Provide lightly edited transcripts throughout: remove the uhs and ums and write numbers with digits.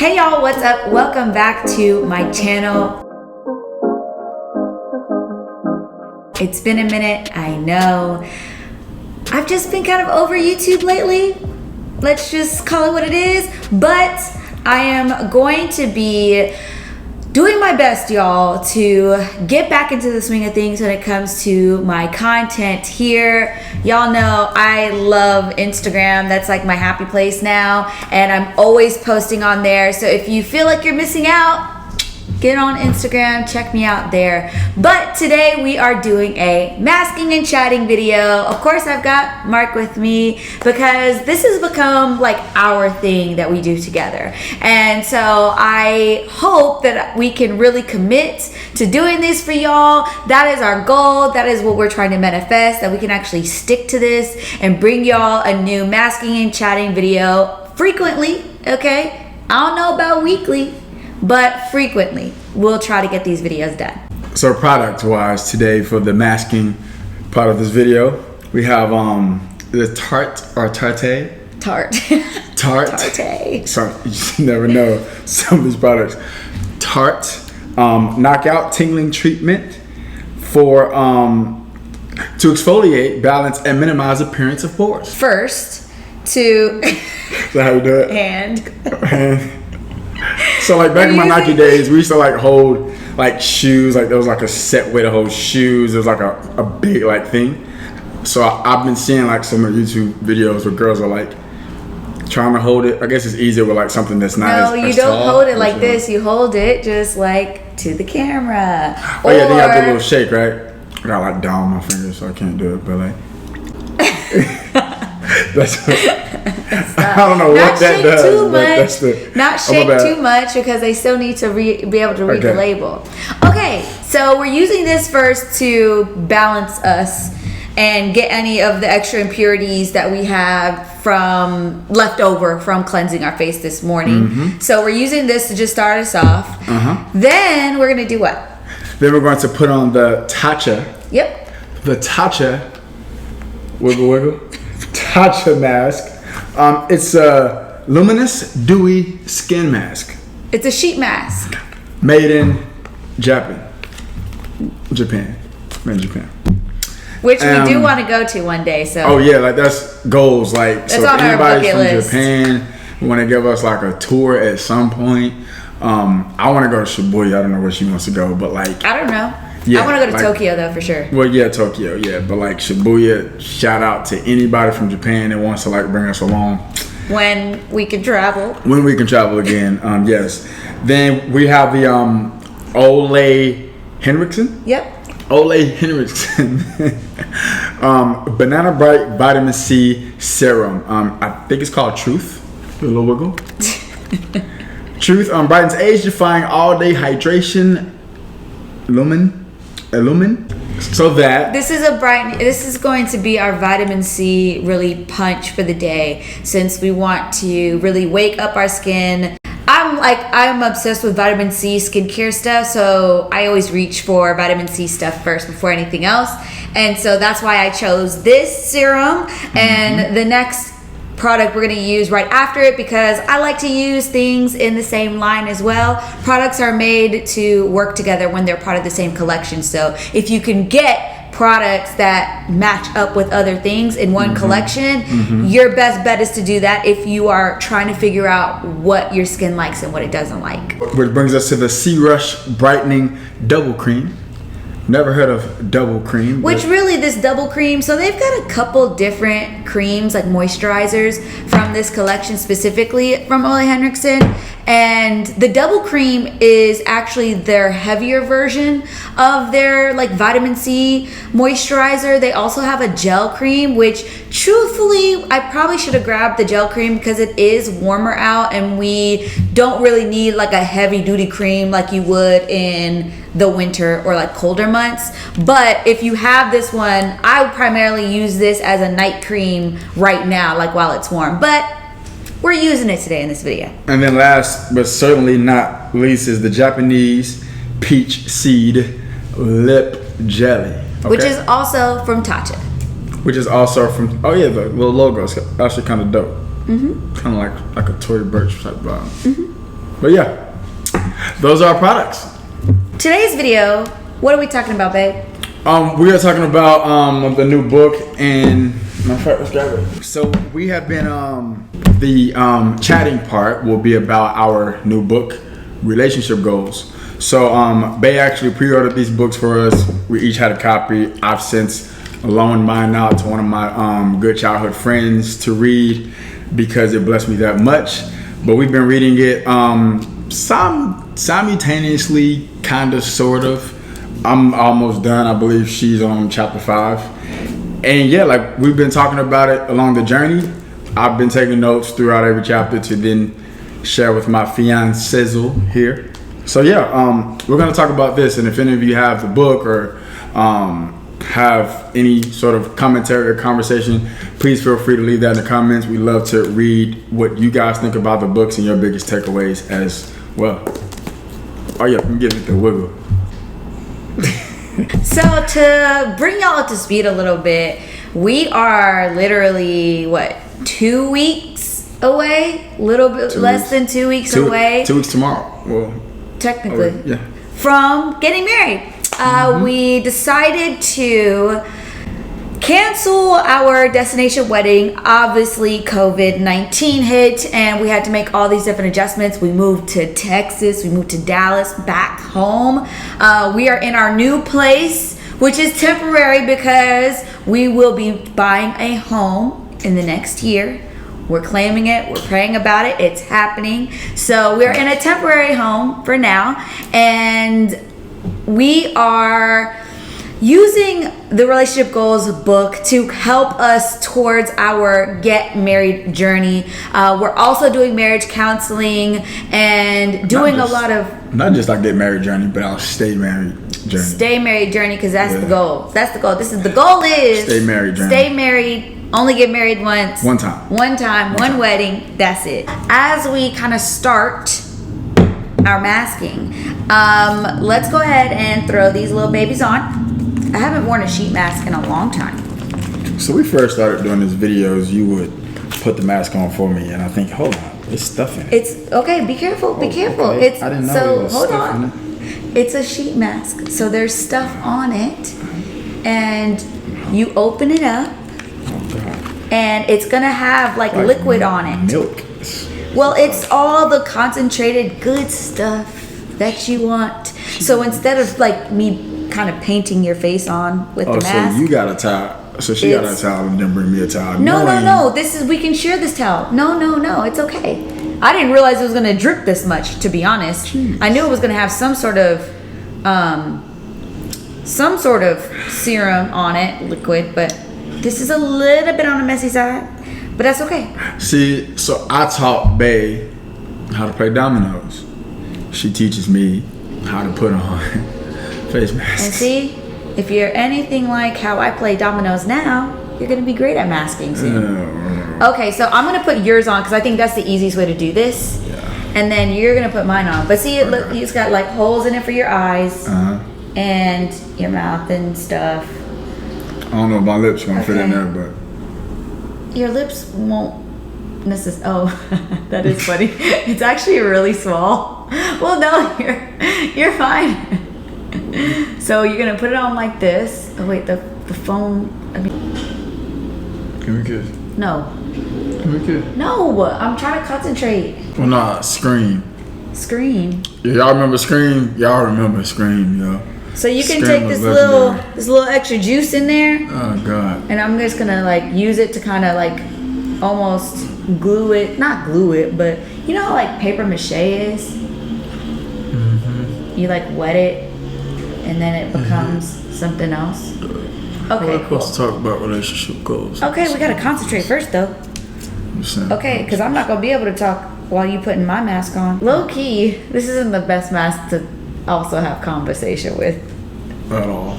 Hey y'all, what's up? Welcome back to my channel. It's been a minute, I know. I've just been kind of over YouTube lately. Let's just call it what it is. But I am going to be doing my best, y'all, to get back into the swing of things when it comes to my content here. Y'all know I love Instagram. That's like my happy place now, and I'm always posting on there. So if you feel like you're missing out, get on Instagram, check me out there. But today we are doing a masking and chatting video. Of course, I've got Mark with me because this has become like our thing that we do together. And so I hope that we can really commit to doing this for y'all. That is our goal. That is what we're trying to manifest, that we can actually stick to this and bring y'all a new masking and chatting video frequently, okay? I don't know about weekly, but frequently we'll try to get these videos done. So product wise today, for the masking part of this video, we have the tarte. Sorry, you just never know some of these products. Tarte knockout tingling treatment for to exfoliate, balance, and minimize appearance of pores. First to Is that how you do it? hand. So like back in my Nike days, we used to like hold like shoes, like there was like a set way to hold shoes. There was like a big like thing. So I've been seeing like some of YouTube videos where girls are like trying to hold it. I guess it's easier with like something that's not No, as you don't hold it like this. You hold it just like to the camera. Oh yeah, then you have to do a little shake, right? I got like down on my fingers, so I can't do it, but like that's I don't know what that does. Not shake too much because they still need to be able to read the label. Okay, so we're using this first to balance us and get any of the extra impurities that we have from left over from cleansing our face this morning. Mm-hmm. So we're using this to just start us off. Then we're gonna do what? Then we're going to put on the Tatcha. Yep. The Tatcha. Wiggle. Tatcha mask. It's a luminous, dewy skin mask. It's a sheet mask. Made in Japan. Made in Japan. Which we do want to go to one day. So. Oh yeah, like that's goals. Like that's so, on if anybody's our from list. Japan, want to give us like a tour at some point. I want to go to Shibuya. I don't know where she wants to go, but like I don't know. Yeah, I want to go to Tokyo though for sure. Well, yeah, Tokyo, yeah, but like Shibuya. Shout out to anybody from Japan that wants to like bring us along when we can travel. When we can travel again, yes. Then we have the Ole Henriksen. Yep. Ole Henriksen Banana Bright Vitamin C Serum. I think it's called Truth. Do a little wiggle. Truth brightens age-defying all-day hydration. Illumin. So that this is going to be our vitamin C really punch for the day, since we want to really wake up our skin. I'm obsessed with vitamin C skincare stuff, so I always reach for vitamin C stuff first before anything else. And so that's why I chose this serum and the next product we're going to use right after it, because I like to use things in the same line as well. Products are made to work together when they're part of the same collection. So if you can get products that match up with other things in one collection, your best bet is to do that if you are trying to figure out what your skin likes and what it doesn't like. Which brings us to the C Rush Brightening Double Cream. Never heard of double cream. Which really, this double cream, so they've got a couple different creams, like moisturizers from this collection, specifically from Ole Henriksen. And the double cream is actually their heavier version of their like vitamin C moisturizer. They also have a gel cream, which truthfully, I probably should have grabbed the gel cream because it is warmer out and we don't really need like a heavy duty cream like you would in the winter or like colder months. But if you have this one, I would primarily use this as a night cream right now, like while it's warm. But we're using it today in this video. And then last but certainly not least is the Japanese peach seed lip jelly. Okay? Which is also from Tatcha. Which is also from, oh yeah, the little logo is actually kind of dope. Mm-hmm. Kind of like a Tory Burch type vibe. Mm-hmm. But yeah, those are our products. Today's video, what are we talking about, babe? We are talking about the new book, and matter of fact, let's grab it. So we have been the chatting part will be about our new book, Relationship Goals. So Bay actually pre-ordered these books for us. We each had a copy. I've since loaned mine out to one of my good childhood friends to read because it blessed me that much. But we've been reading it simultaneously, kind of, sort of. I'm almost done. I believe she's on chapter 5. And yeah, like we've been talking about it along the journey. I've been taking notes throughout every chapter to then share with my fiancée here. So yeah, we're gonna talk about this. And if any of you have the book or have any sort of commentary or conversation, please feel free to leave that in the comments. We love to read what you guys think about the books and your biggest takeaways as well. Oh yeah, I'm giving it the wiggle. So to bring y'all up to speed a little bit, we are literally 2 weeks away, little bit less than 2 weeks away. 2 weeks tomorrow. Well, technically, yeah, from getting married. We decided to cancel our destination wedding. Obviously, COVID-19 hit and we had to make all these different adjustments. We moved to Texas, we moved to Dallas, back home. We are in our new place, which is temporary because we will be buying a home in the next year. We're claiming it, we're praying about it, it's happening. So we're in a temporary home for now, and we are using the Relationship Goals book to help us towards our get married journey. We're also doing marriage counseling and doing a lot of... Not just like get married journey, but our stay married journey. Stay married journey, because that's the goal. That's the goal. The goal is... Stay married journey. Stay married. Only get married once. One time. One wedding. That's it. As we kind of start our masking, let's go ahead and throw these little babies on. I haven't worn a sheet mask in a long time. So we first started doing these videos, you would put the mask on for me, and I think, hold on, there's stuff in it. It's okay. Be careful. Be careful. Okay. It's I didn't know so. there was Hold stuff on. in it. It's a sheet mask, so there's stuff on it, and you open it up. And it's gonna have like liquid on it. Milk. Well, it's all the concentrated good stuff that you want. So instead of like me kind of painting your face on with the mask. So you got a towel. So she got a towel and then bring me a towel. No. We can share this towel. No. It's okay. I didn't realize it was gonna drip this much, to be honest. Jeez. I knew it was gonna have some sort of serum on it, liquid, but this is a little bit on the messy side, but that's okay. See, so I taught Bay how to play dominoes. She teaches me how to put on face masks. And see, if you're anything like how I play dominoes now, you're gonna be great at masking soon. Okay, so I'm gonna put yours on because I think that's the easiest way to do this. Yeah. And then you're gonna put mine on. But see, it's got like holes in it for your eyes and your mouth and stuff. I don't know if my lips are gonna fit in there, but your lips won't necessarily. Oh, that is funny. It's actually really small. Well, no, you're fine. So you're gonna put it on like this. Oh wait, the phone. I mean, give me a kiss. No. Give me a kiss. No, I'm trying to concentrate. Well, nah, Scream. Scream. Yeah, y'all remember Scream? Y'all remember Scream, yo. So you can take this little extra juice in there. Oh God. And I'm just gonna like use it to kind of like almost glue it, not glue it, but you know how like paper mache is? You like wet it and then it becomes something else. Okay, we're supposed to talk about relationship goals. Okay, we gotta concentrate first though. Okay, because I'm not gonna be able to talk while you putting my mask on. Low key, this isn't the best mask to also have conversation with. At all.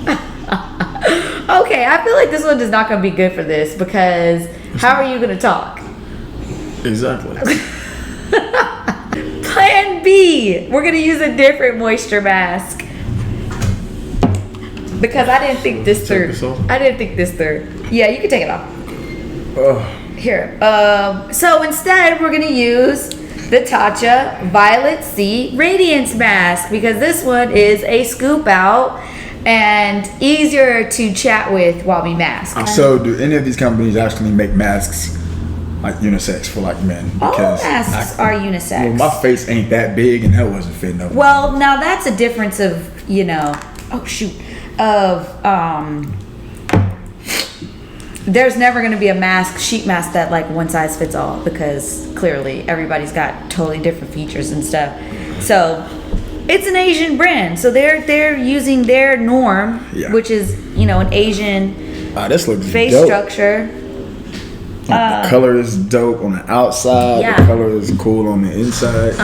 Okay, I feel like this one is not gonna be good for this because how are you gonna talk? Exactly. Plan B. We're gonna use a different moisture mask. Because I didn't think this through. Yeah, you can take it off. Here. So instead, we're gonna use the Tatcha Violet C Radiance Mask, because this one is a scoop out and easier to chat with while we mask. So do any of these companies actually make masks like unisex for like men? Because all masks are unisex. Well, my face ain't that big and that wasn't fitting up. Well, now that's a difference of, there's never going to be a sheet mask that like one size fits all, because clearly everybody's got totally different features and stuff. So it's an Asian brand, so they're using their norm, which is an Asian this looks face dope. Structure. The color is dope on the outside. The color is cool on the inside.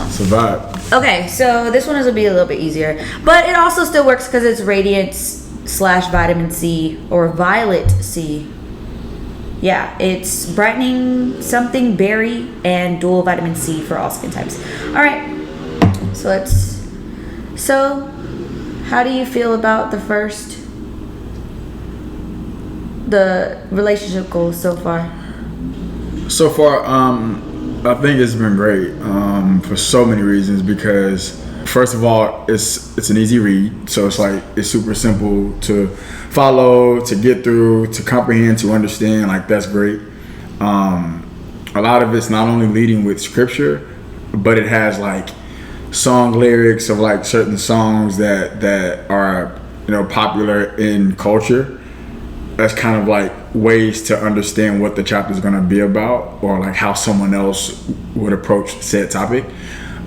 It's a vibe. Okay, so this one will be a little bit easier, but it also still works because it's Radiance / Vitamin C or Violet C. Yeah, it's brightening something berry and dual vitamin C for all skin types. All right, so how do you feel about the relationship goals so far? So far, I think it's been great for so many reasons, because first of all, it's an easy read, so it's super simple to follow, to get through, to comprehend, to understand. Like, that's great. A lot of it's not only leading with scripture, but it has like song lyrics of like certain songs that are popular in culture. That's kind of like ways to understand what the chapter is going to be about, or like how someone else would approach said topic.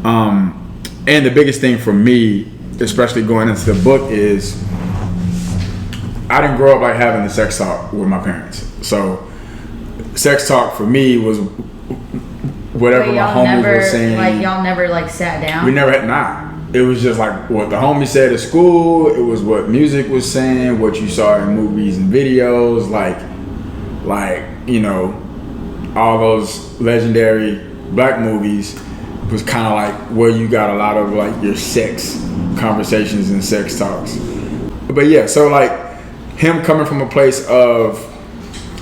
And the biggest thing for me, especially going into the book, is I didn't grow up like having the sex talk with my parents. So sex talk for me was whatever my homies were saying. Like, y'all never like sat down? We never had, It was just like what the homies said at school. It was what music was saying, what you saw in movies and videos, like all those legendary black movies was kind of like where you got a lot of like your sex conversations and sex talks. But yeah, so like him coming from a place of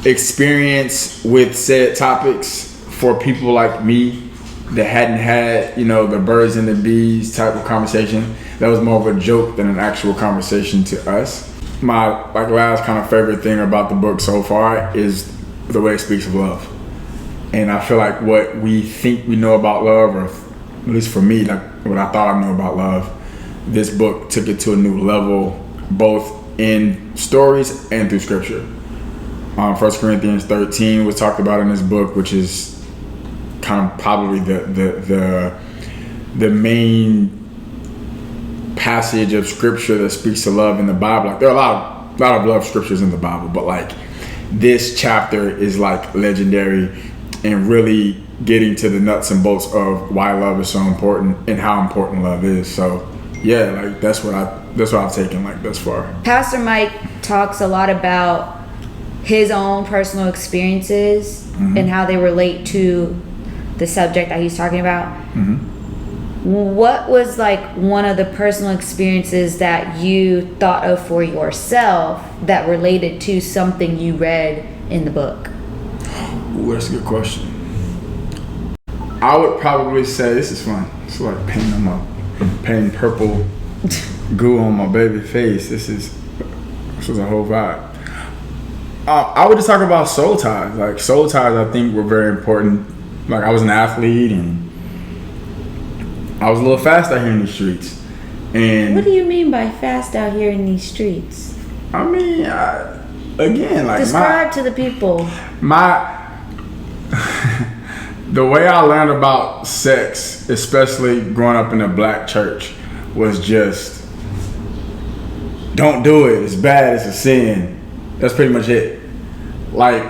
experience with said topics for people like me that hadn't had, the birds and the bees type of conversation, that was more of a joke than an actual conversation to us. My last kind of favorite thing about the book so far is the way it speaks of love. And I feel like what we think we know about love, or at least for me, like what I thought I knew about love, this book took it to a new level, both in stories and through scripture. 1 Corinthians 13 was talked about in this book, which is kind of probably the main passage of scripture that speaks to love in the Bible. Like, there are a lot of love scriptures in the Bible, but like this chapter is like legendary and really getting to the nuts and bolts of why love is so important and how important love is. So yeah, like that's what I've taken like thus far. Pastor Mike talks a lot about his own personal experiences and how they relate to the subject that he's talking about. What was like one of the personal experiences that you thought of for yourself that related to something you read in the book? Ooh, that's a good question. I would probably say, this is fun. It's like painting purple goo on my baby face. This was a whole vibe. I would just talk about soul ties. Like, soul ties, I think, were very important. Like, I was an athlete and I was a little fast out here in these streets. And what do you mean by fast out here in these streets? I mean, again, like, describe to the people. The way I learned about sex, especially growing up in a black church, was just, don't do it. It's bad. It's a sin. That's pretty much it. Like,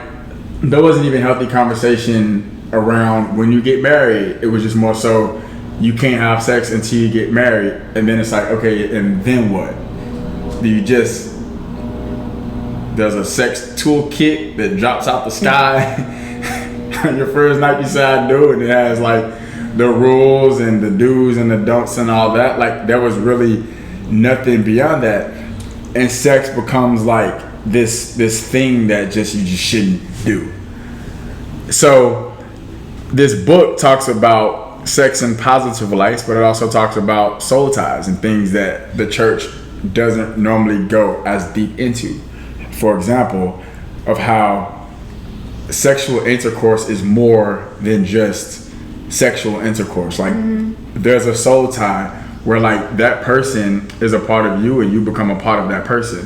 there wasn't even healthy conversation around when you get married. It was just more so, you can't have sex until you get married. And then it's like, okay, and then what? There's a sex toolkit that drops out the sky. Your first night you decide to do it, and it has like the rules and the do's and the don'ts and all that. Like, there was really nothing beyond that. And sex becomes like this thing that you just shouldn't do. So this book talks about sex in positive lights, but it also talks about soul ties and things that the church doesn't normally go as deep into. For example, of how sexual intercourse is more than just sexual intercourse. Like there's a soul tie where like that person is a part of you and you become a part of that person,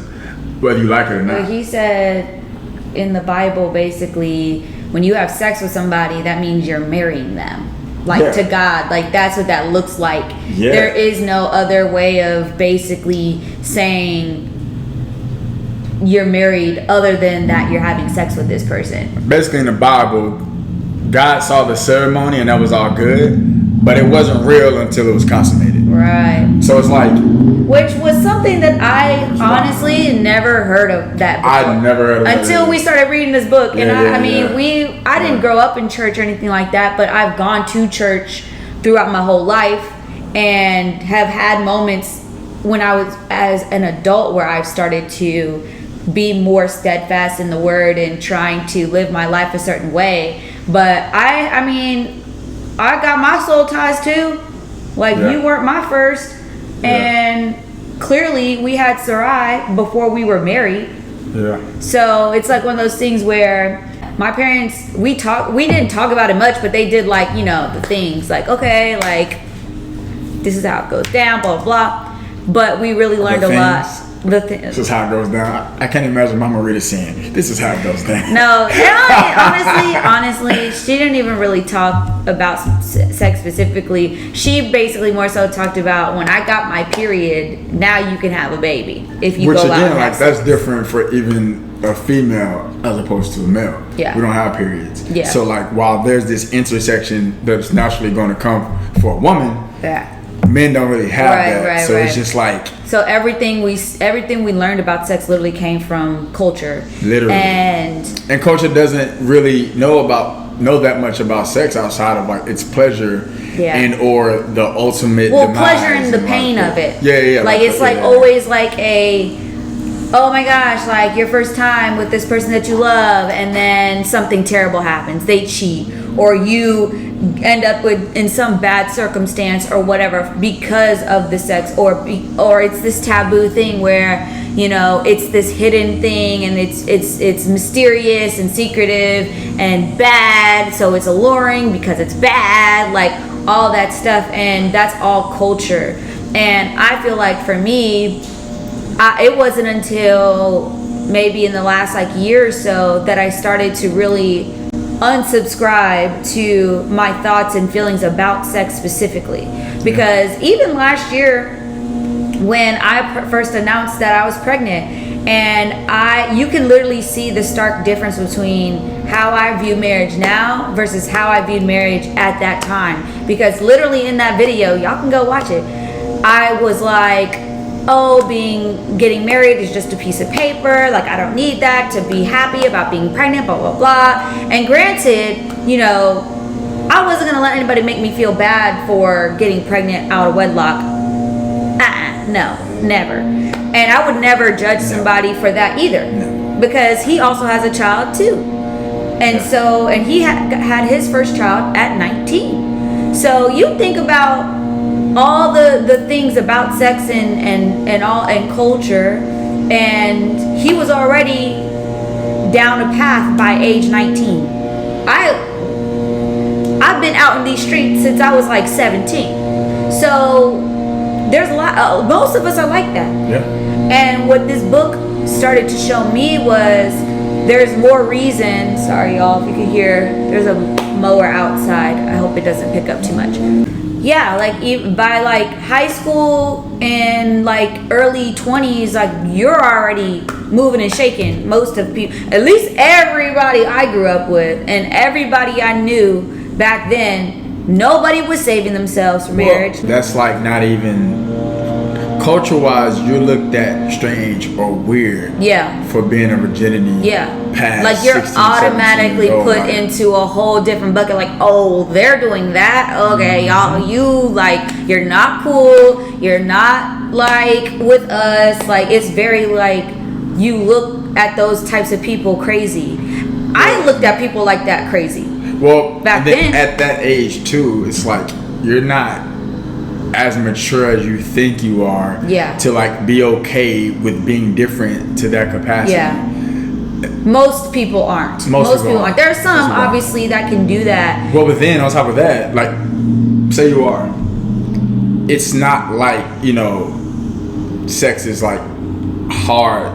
whether you like it or not. But he said in the Bible, basically, when you have sex with somebody, that means you're marrying them. Like to God, like that's what that looks like. Yeah. There is no other way of basically saying you're married other than that you're having sex with this person. Basically in the Bible, God saw the ceremony and that was all good, but it wasn't real until it was consummated. Right. So it's like, which was something that I honestly never heard of that before. I never heard of it until we started reading this book. And I didn't grow up in church or anything like that, but I've gone to church throughout my whole life and have had moments when I was as an adult where I've started to be more steadfast in the word and trying to live my life a certain way. But I mean, I got my soul ties too. Like you weren't my first. And clearly we had Sarai before we were married. Yeah. So it's like one of those things where my parents, we didn't talk about it much, but they did like, you know, the things like, okay, like this is how it goes down, blah, blah, blah. But we really learned a lot. This is how it goes down. I can't imagine Mama Rita saying, this is how it goes down. No, honestly, she didn't even really talk about sex specifically. She basically more so talked about when I got my period, now you can have a baby if you go out and have like sex. That's different for even a female as opposed to a male. Yeah. We don't have periods. Yeah. So like while there's this intersection that's naturally going to come for a woman, men don't really have that. So it's just like, so everything we learned about sex literally came from culture. Literally. And culture doesn't really know that much about sex outside of like its pleasure and or the ultimate pleasure and the pain of it. Yeah. Like it's like always like a, oh my gosh, like your first time with this person that you love and then something terrible happens. They cheat or you end up in some bad circumstance or whatever because of the sex or it's this taboo thing where, you know, it's this hidden thing and it's mysterious and secretive and bad, so it's alluring because it's bad, like all that stuff, and that's all culture. And I feel like for me, it wasn't until maybe in the last like year or so that I started to really unsubscribe to my thoughts and feelings about sex specifically. Because even last year when I first announced that I was pregnant, and you can literally see the stark difference between how I view marriage now versus how I viewed marriage at that time. Because literally in that video, y'all can go watch it, I was like, oh, getting married is just a piece of paper, like I don't need that to be happy about being pregnant, blah blah blah. And granted, you know, I wasn't gonna let anybody make me feel bad for getting pregnant out of wedlock. No, never. And I would never judge somebody for that either, because he also has a child too. And he had his first child at 19. So you think about all the things about sex and all and culture, and he was already down a path by age 19. I've been out in these streets since I was like 17. So there's a lot. Most of us are like that. Yeah. And what this book started to show me was there's more reason. Sorry, y'all, if you can hear. There's a mower outside. I hope it doesn't pick up too much. Yeah, like by like high school and like early 20s, like you're already moving and shaking. Most of people, at least everybody I grew up with and everybody I knew back then, nobody was saving themselves for marriage. That's like not even culture-wise. You're looked at strange or weird. Yeah. For being a virginity. Yeah. Past like you're 16, automatically put into a whole different bucket. Like, oh, they're doing that. Okay, y'all, you're not cool. You're not like with us. Like it's very like you look at those types of people crazy. I looked at people like that crazy. Well, back then at that age too, it's like you're not as mature as you think you are to like be okay with being different to that capacity. Most people aren't. Most people aren't. There are some obviously that can do that. Well, but then on top of that, like, say you are, it's not like, you know, sex is like hard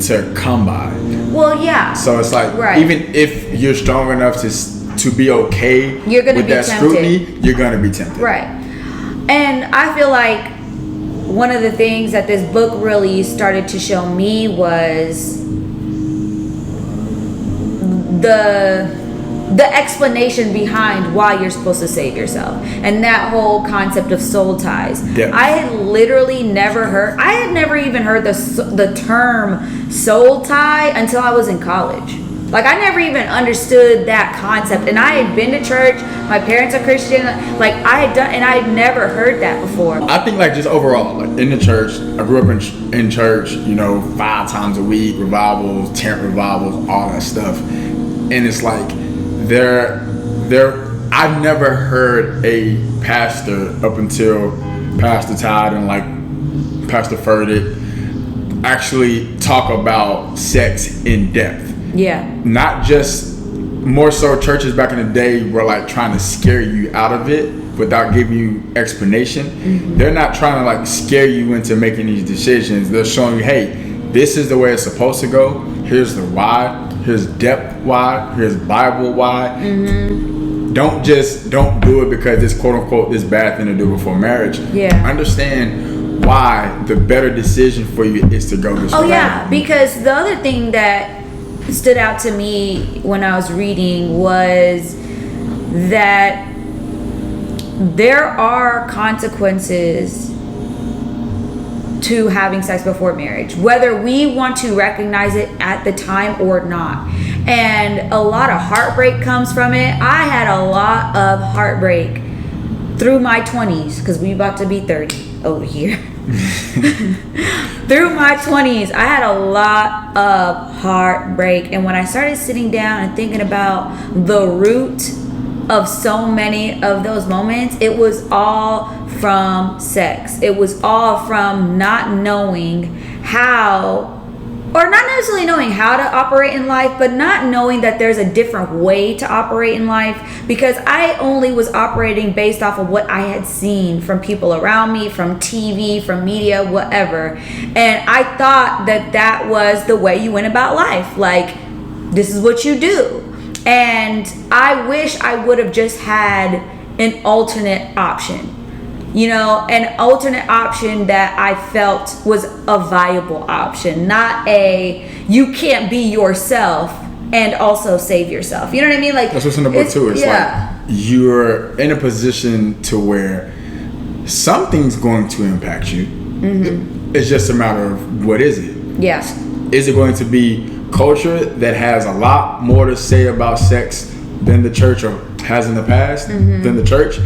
to come by. Well, yeah. So it's like, even if you're strong enough to be okay with that scrutiny, you're gonna be tempted. Right. And I feel like one of the things that this book really started to show me was the explanation behind why you're supposed to save yourself, and that whole concept of soul ties. I had literally I had never even heard the term soul tie until I was in college. Like, I never even understood that concept, and I had been to church. My parents are Christian. Like, I had never heard that before. I think, like, just overall, like, in the church, I grew up in church, you know, 5 times a week, revivals, tent revivals, all that stuff. And it's like, I've never heard a pastor up until Pastor Todd and like Pastor Furtick actually talk about sex in depth. Not just, more so churches back in the day were like trying to scare you out of it without giving you explanation. They're not trying to like scare you into making these decisions. They're showing you, hey, this is the way it's supposed to go. Here's the why. Here's depth why. Here's Bible why. Don't do it because it's quote unquote this bad thing to do before marriage. Understand why the better decision for you is to go this way. Because the other thing that stood out to me when I was reading was that there are consequences to having sex before marriage, whether we want to recognize it at the time or not. And a lot of heartbreak comes from it. I had a lot of heartbreak through my 20s, because we about to be 30 over here. Through my 20s, I had a lot of heartbreak. And when I started sitting down and thinking about the root of so many of those moments, it was all from sex. It was all from not knowing how, or not necessarily knowing how to operate in life, but not knowing that there's a different way to operate in life, because I only was operating based off of what I had seen from people around me, from TV, from media, whatever. And I thought that was the way you went about life. Like, this is what you do. And I wish I would have just had an alternate option. You know, an alternate option that I felt was a viable option, not a you can't be yourself and also save yourself. You know what I mean? Like, that's what's in the book too. It's like you're in a position to where something's going to impact you. It's just a matter of what is it? Is it going to be culture that has a lot more to say about sex than the church or has in the past than the church?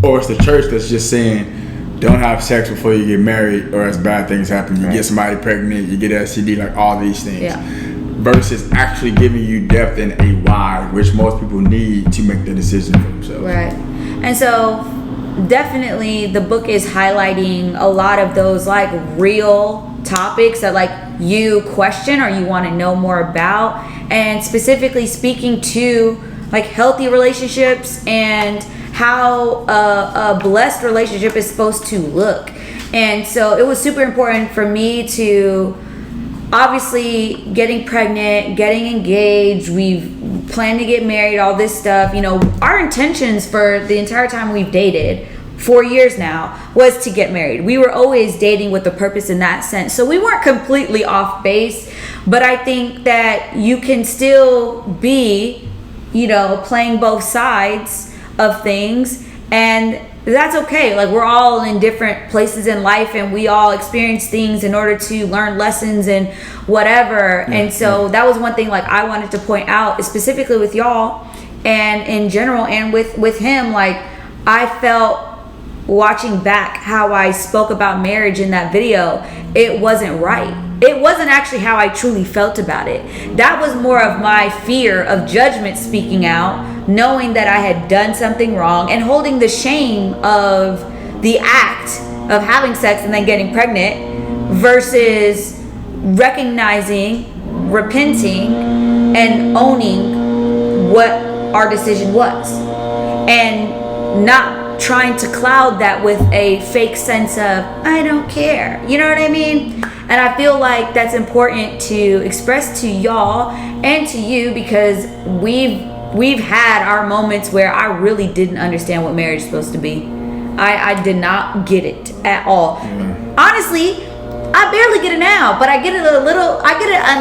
Or it's the church that's just saying, don't have sex before you get married, or as bad things happen. You get somebody pregnant, you get STD, like all these things. Versus actually giving you depth and a why, which most people need to make the decision for themselves. And so definitely the book is highlighting a lot of those like real topics that like you question or you want to know more about, and specifically speaking to like healthy relationships and how a blessed relationship is supposed to look. And so it was super important for me to, obviously, getting pregnant, getting engaged, we've planned to get married, all this stuff. You know, our intentions for the entire time we've dated, 4 years now, was to get married. We were always dating with a purpose in that sense. So we weren't completely off base, but I think that you can still be, you know, playing both sides of things, and that's okay. Like, we're all in different places in life, and we all experience things in order to learn lessons and whatever. And so that was one thing like I wanted to point out, specifically with y'all and in general, and with him. Like, I felt watching back how I spoke about marriage in that video, it wasn't right. It wasn't actually how I truly felt about it. That was more of my fear of judgment speaking out knowing that I had done something wrong and holding the shame of the act of having sex and then getting pregnant versus recognizing, repenting, and owning what our decision was, and not trying to cloud that with a fake sense of I don't care. You know what I mean? And I feel like that's important to express to y'all and to you, because we've had our moments where I really didn't understand what marriage is supposed to be. I did not get it at all. Honestly, I barely get it now, but I get it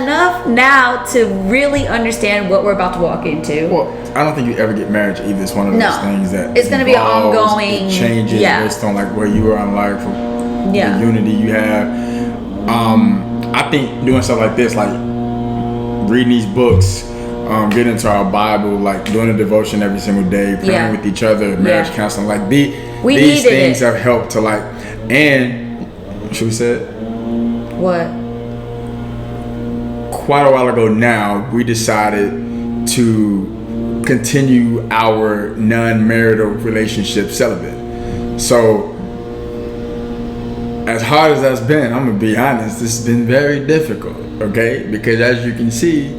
enough now to really understand what we're about to walk into. Well, I don't think you ever get married either. It's one of those things that it's going to be ongoing. It changes based on like where you are in life, the unity you have. I think doing stuff like this, like reading these books, getting into our Bible, like doing a devotion every single day, praying with each other, marriage counseling, like these things have helped to like, and should we say it? What? Quite a while ago now, we decided to continue our non-marital relationship celibate. So, as hard as that's been, I'm gonna be honest, this has been very difficult, okay? Because as you can see,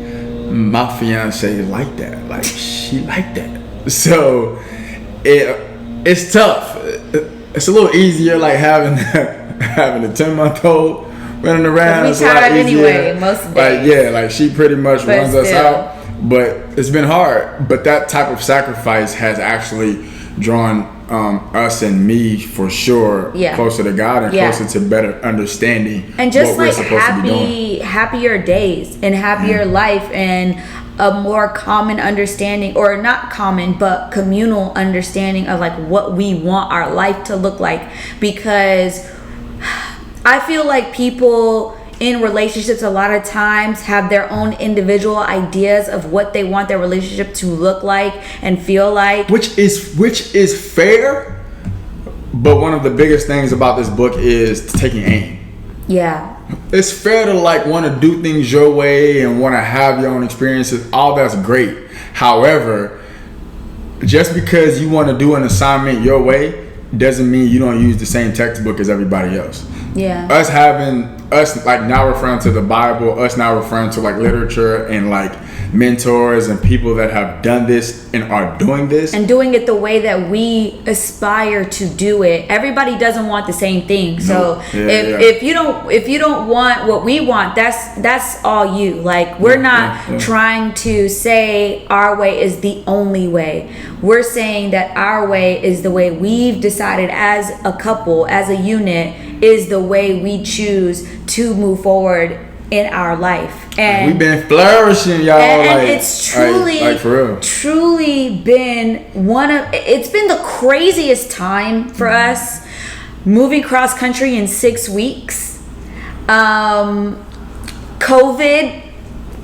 my fiance is like that. Like, she like that. So, it's tough. It's a little easier like having a 10-month-old running around. We tired anyway, most days. Like, yeah, like she pretty much runs us out. But it's been hard. But that type of sacrifice has actually drawn us and me for sure closer to God and closer to better understanding and just what like we're supposed to be doing. Happier days and happier life and a more common understanding, or not common but communal understanding of like what we want our life to look like. Because I feel like people in relationships a lot of times have their own individual ideas of what they want their relationship to look like and feel like, which is fair. But one of the biggest things about this book is taking aim. Yeah, it's fair to like want to do things your way and want to have your own experiences. All that's great. However, just because you want to do an assignment your way doesn't mean you don't use the same textbook as everybody else. Yeah. Us like now referring to the Bible, us now referring to like literature and like mentors and people that have done this and are doing this and doing it the way that we aspire to do it. Everybody doesn't want the same thing. So if you don't want what we want, that's all you. Like we're not trying to say our way is the only way. We're saying that our way is the way we've decided as a couple, as a unit, is the way we choose to move forward in our life. And we've been flourishing, y'all. And like, it's truly, like for real, truly been it's been the craziest time for us, moving cross country in 6 weeks. COVID,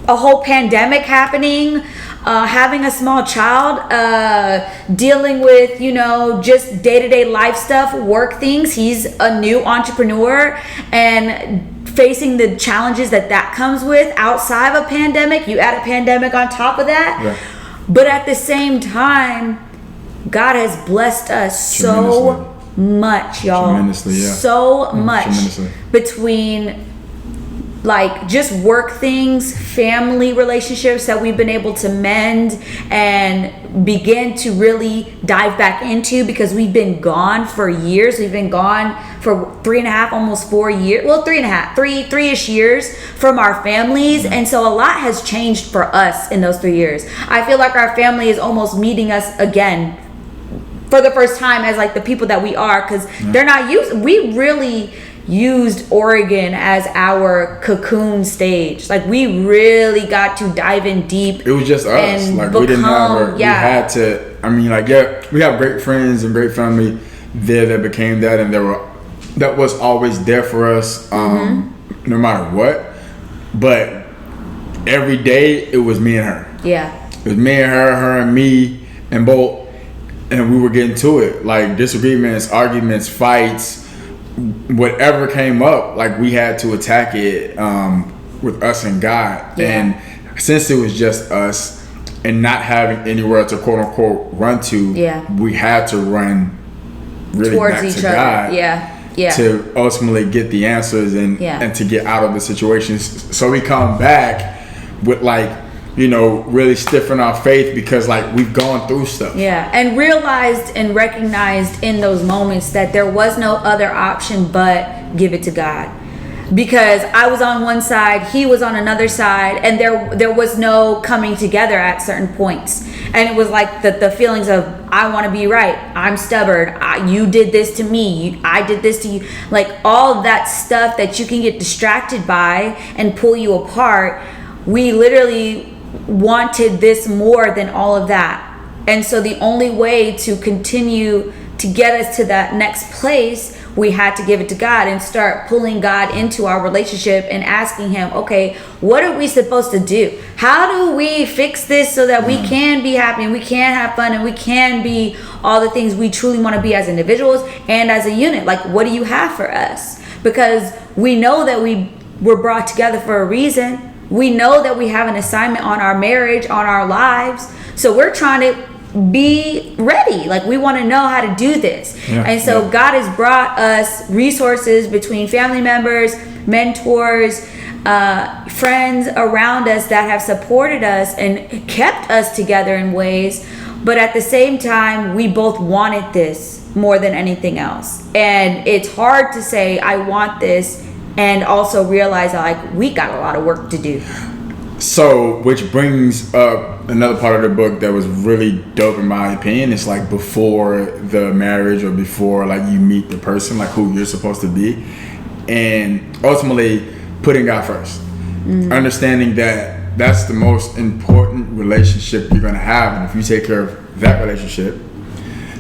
a whole pandemic happening, having a small child, dealing with, just day-to-day life stuff, work things. He's a new entrepreneur and facing the challenges that comes with outside of a pandemic. You add a pandemic on top of that. Yeah. But at the same time, God has blessed us so much, y'all. Tremendously, yeah. So much. Between like just work things, family relationships that we've been able to mend and begin to really dive back into, because we've been gone for years. We've been gone for 3.5, almost 4 years. Well, 3.5, 3-ish years from our families. And so a lot has changed for us in those 3 years. I feel like our family is almost meeting us again for the first time as like the people that we are, because they're not used. We really used Oregon as our cocoon stage. Like we really got to dive in deep. It was just us. Like we didn't have we had to, I mean, like, we have great friends and great family there that became that, and that was always there for us, no matter what. But every day it was me and her. Yeah. It was me and her and me and both, and we were getting to it. Like disagreements, arguments, fights, whatever came up, like we had to attack it with us and God. Yeah. And since it was just us, and not having anywhere to quote unquote run to, we had to run really towards back each to other. God. Yeah. To ultimately get the answers and to get out of the situations. So we come back with really stiffen our faith because we've gone through stuff. Yeah, and realized and recognized in those moments that there was no other option but give it to God. Because I was on one side, he was on another side, and there was no coming together at certain points. And it was like the feelings of, I want to be right, I'm stubborn, you did this to me, I did this to you. All of that stuff that you can get distracted by and pull you apart. We literally wanted this more than all of that. And so the only way to continue to get us to that next place, we had to give it to God and start pulling God into our relationship and asking him, okay, what are we supposed to do? How do we fix this so that we can be happy and we can have fun and we can be all the things we truly want to be as individuals and as a unit? What do you have for us? Because we know that we were brought together for a reason. We know that we have an assignment on our marriage, on our lives. So we're trying to be ready. We want to know how to do this. God has brought us resources between family members, mentors, friends around us that have supported us and kept us together in ways. But at the same time, we both wanted this more than anything else. And it's hard to say, I want this, and also realize that we got a lot of work to do. So, which brings up another part of the book that was really dope in my opinion. It's before the marriage or before you meet the person, who you're supposed to be, and ultimately putting God first. Understanding that that's the most important relationship you're going to have, and if you take care of that relationship,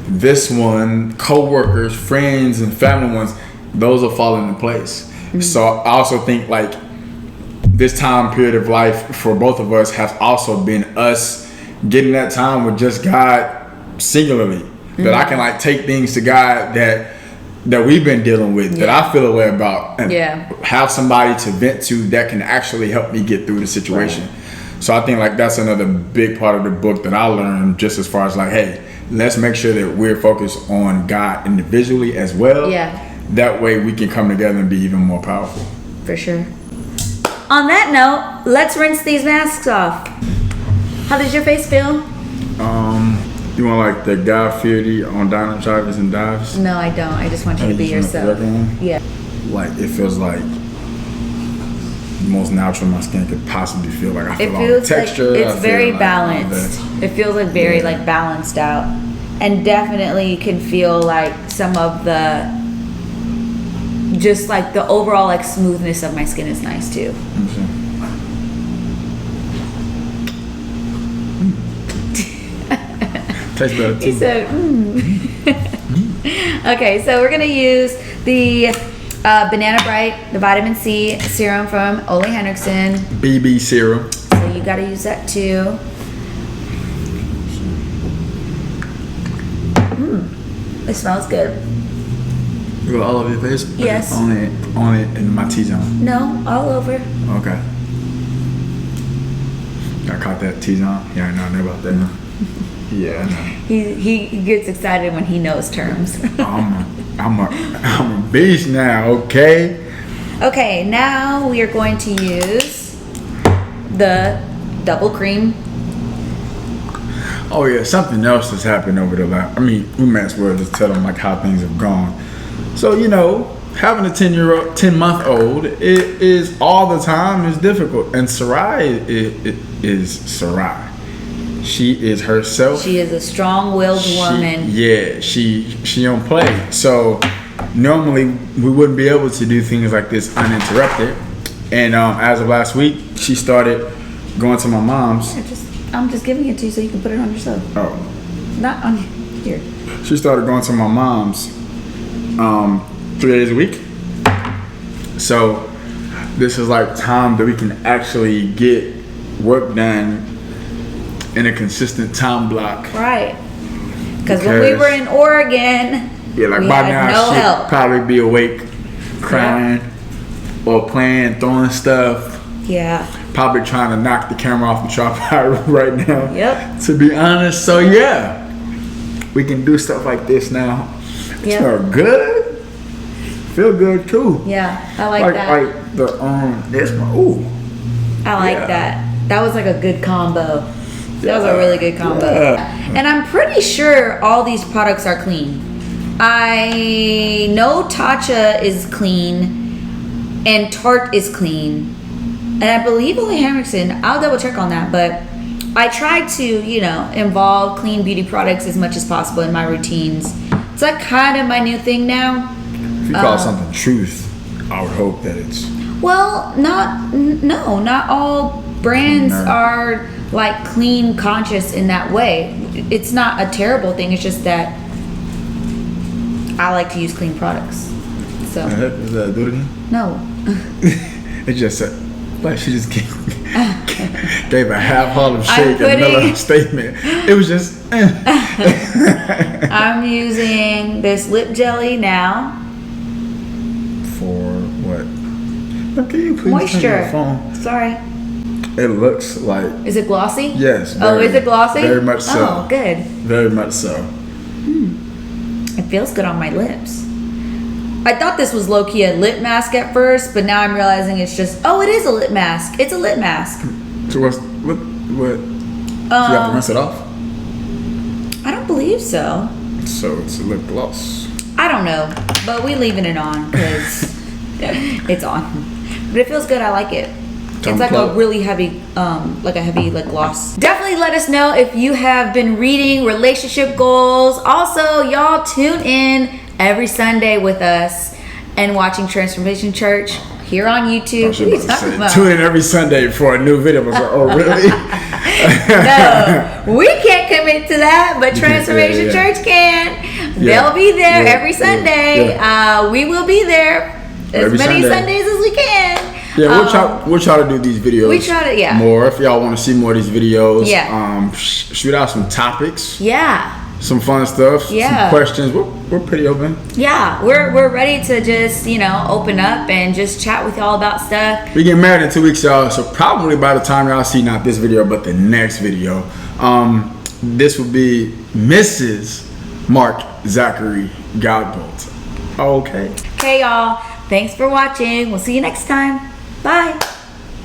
this one, co-workers, friends, and family ones, those will fall into place. So I also think this time period of life for both of us has also been us getting that time with just God singularly. That I can take things to God that we've been dealing with, that I feel a way about, and have somebody to vent to that can actually help me get through the situation. Right. So I think that's another big part of the book that I learned, just as far as hey, let's make sure that we're focused on God individually as well. That way we can come together and be even more powerful. For sure. On that note, let's rinse these masks off. How does your face feel? You want the God Fearedy on Dino Chargers and Dives? No, I don't. I just want you to be yourself. Yeah. It feels the most natural my skin could possibly feel. I feel all the texture. It's very balanced. It feels very balanced out, and definitely can feel some of the just the overall smoothness of my skin is nice too. Tastes better too. He said, Okay, so we're gonna use the Banana Bright, the vitamin C serum from Ole Henriksen. BB serum. So you gotta use that too. It smells good. You got all over your face? Yes. Only in my T-zone. No, all over. Okay. I caught that T-zone. Yeah, I know about that. Yeah, I know. He gets excited when he knows terms. I'm a beast now, okay? Okay, now we are going to use the double cream. Oh yeah, something else has happened over the last. We might as well just tell them how things have gone. So having a 10-month-old, it is all the time is difficult, and Sarai is Sarai. She is herself. She is a strong-willed woman. Yeah, she don't play. So normally we wouldn't be able to do things like this uninterrupted. And as of last week, she started going to my mom's. I'm just giving it to you so you can put it on yourself. Oh. Not on here. She started going to my mom's 3 days a week. So this is time that we can actually get work done in a consistent time block. Right. Because when we were in Oregon, we by now she'd probably be awake, crying, or playing, throwing stuff. Yeah. Probably trying to knock the camera off the tripod right now. Yep. To be honest, so yeah, we can do stuff like this now. It smells good. Feel good too. Yeah, I like that. Like the this one. Ooh. I like that. That was like a good combo. That was a really good combo. Yeah. And I'm pretty sure all these products are clean. I know Tatcha is clean and Tarte is clean. And I believe only Henriksen. I'll double check on that. But I try to, involve clean beauty products as much as possible in my routines. It's like kind of my new thing now. If you call something truth, I would hope that it's... Well, not all brands are like clean conscious in that way. It's not a terrible thing. It's just that I like to use clean products. So Is that do it again? No. It just said, like she just gave a half Harlem Shake and another statement. It was just. I'm using this lip jelly now. For what? Can you please moisture? turn your phone? Sorry. It looks like. Is it glossy? Yes. Is it glossy? Very much so. Oh, good. Very much so. It feels good on my lips. I thought this was low-key a lip mask at first, but now I'm realizing it's just, it is a lip mask. It's a lip mask. So what? Do you have to rinse it off? I don't believe so. So it's a lip gloss. I don't know, but we leaving it on because it's on. But it feels good. I like it. It's like a really heavy, gloss. Definitely let us know if you have been reading relationship goals. Also, y'all tune in every Sunday with us and watching Transformation Church here on YouTube. What are you talking about? Tune in every Sunday for a new video. I was like, oh, really? No, we can't commit to that, but Transformation Church can. They'll be there every Sunday. We will be there as many Sundays as we can. Yeah, we'll try to do these videos. We try to, more. If y'all want to see more of these videos, Yeah. Shoot out some topics. Yeah. Some fun stuff. Yeah. Some questions. We're pretty open. Yeah, we're ready to just open up and just chat with y'all about stuff. We get married in 2 weeks, y'all. So probably by the time y'all see not this video but the next video, this will be Mrs. Mark Zachary Godbolt. Okay. Okay, y'all. Thanks for watching. We'll see you next time. Bye.